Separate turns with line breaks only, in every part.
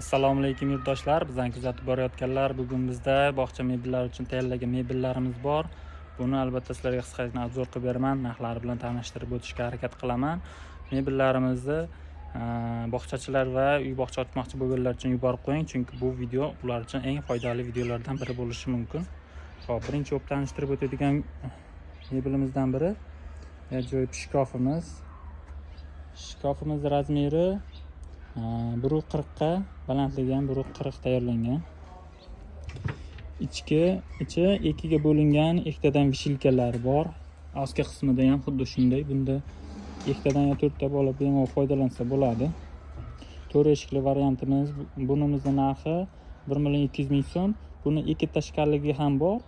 Assalomu alaykum yurtdoshlar, bizdan kuzatib borayotganlar. Bugun bizda bog'cha mebellari uchun tayyorlagan mebellarimiz bor. Buni albatta sizlarga qisqagina obzor qilib beraman, narxlari bilan tanishtirib o'tishga harakat qilaman. Mebellarimizni bog'chachilar va uy bog'cha ochmoqchi bo'lganlar uchun yuborib qo'ying, chunki bu video ular uchun eng foydali videolardan biri bo'lishi mumkin. Xo'p, birinchi bo'lib tanishtirib o'tadigan mebelimizdan biri ajoyib shkafimiz. Shkafimiz razmeri 1.40 ga, balandligi ham 1.40 tayyorlangan. Ichi ikkiga bo'lingan ikkitadan vishilkalari bor. Ostki qismida ham xuddi shunday. Bunda ikkitadan ya 4 ta bo'lib bemalol foydalansa bo'ladi. 4 eshikli variantimiz. Bunimizning narxi 1.200.000 so'm. Buni ikki tashqarligi ham bor.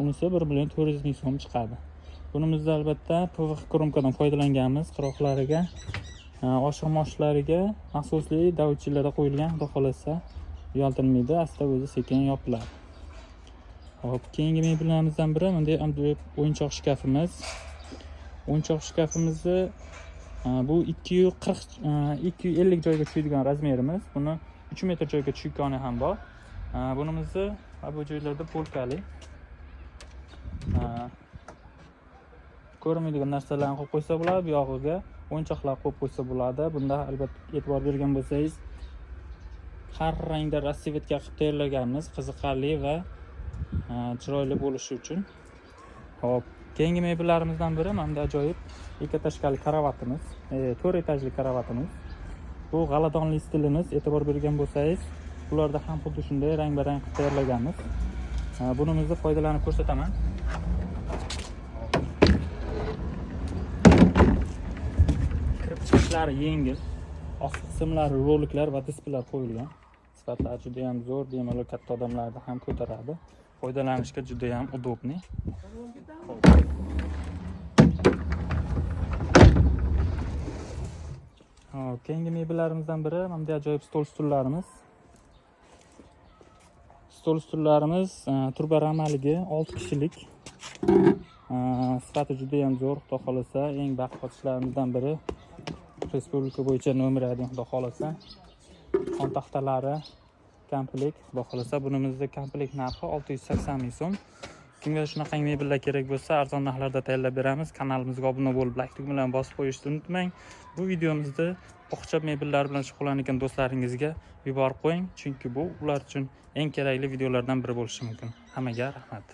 Unisi 1.400.000 so'm chiqadi. Bunimizda albatta PVX kromkadan foydalanganmiz. Qiroqlariga oshiq moshlariga maxsusli davutchilarda qo'yilgan, xudo xolasa uyaltirmaydi, asta o'zi sekin yopiladi. Hop, keyingi mebellarimizdan biri bunday o'yinchoq shkafimiz. O'yinchoq shkafimizni bu 250 joyga tushadigan razmerimiz. Buni 3 metr joyga tushgani ham bor. Bunimizni bu joylarda polkali ko'rmaydigan narsalarni qo'yib qo'ysa bo'ladi, bu yog'iga o'yinchoqlar qo'yib qo'ysa bo'ladi. Bunda albatta e'tibor bergan bo'lsangiz, har rangda rasvetka qilib tayyorlaganmiz, qiziqarli va chiroyli bo'lishi uchun. Hop, keyingi mebellarimizdan biri mana ajoyib ikki tashkali karavatimiz, 4 etajli karavatimiz. Bu g'aladonli stilimiz, e'tibor bergan bo'lsangiz, ularda ham xuddi shunday rang-barang qilib tayyorlaganmiz. Bunimizni foydalanib ko'rsataman. Chiqishlari yengil, osti qismlari roliklar va displeylar qo'yilgan. Sifatlari juda ham zo'r, bemalol katta odamlarni ham ko'taradi. Foydalanishga juda ham udobniy. Keyingi mebellarimizdan biri mana ajoyib stol-stullarimiz. Stol-stullarimiz turbaramligi 6 kishilik. Sifati juda ham zo'r, xudo xolasa eng baquvvat ishlarimizdan biri. Respublika bo'yicha nomer 1, xudo xolasa. Xon taxtalari komplekt, xudo xolasa bunimizda komplekt narxi 680.000 so'm. Kimga shunaqa mebellar kerak bo'lsa, arzon narxlarda tayyorlab beramiz. Kanalimizga obuna bo'lib, like tugmani bilan bosib qo'yishni unutmang. Bu videomizni bog'cha mebellar bilan shug'ullangan do'stlaringizga yuborib qo'ying, chunki bu ular uchun eng kerakli videolardan biri bo'lishi mumkin. Hammaga rahmat.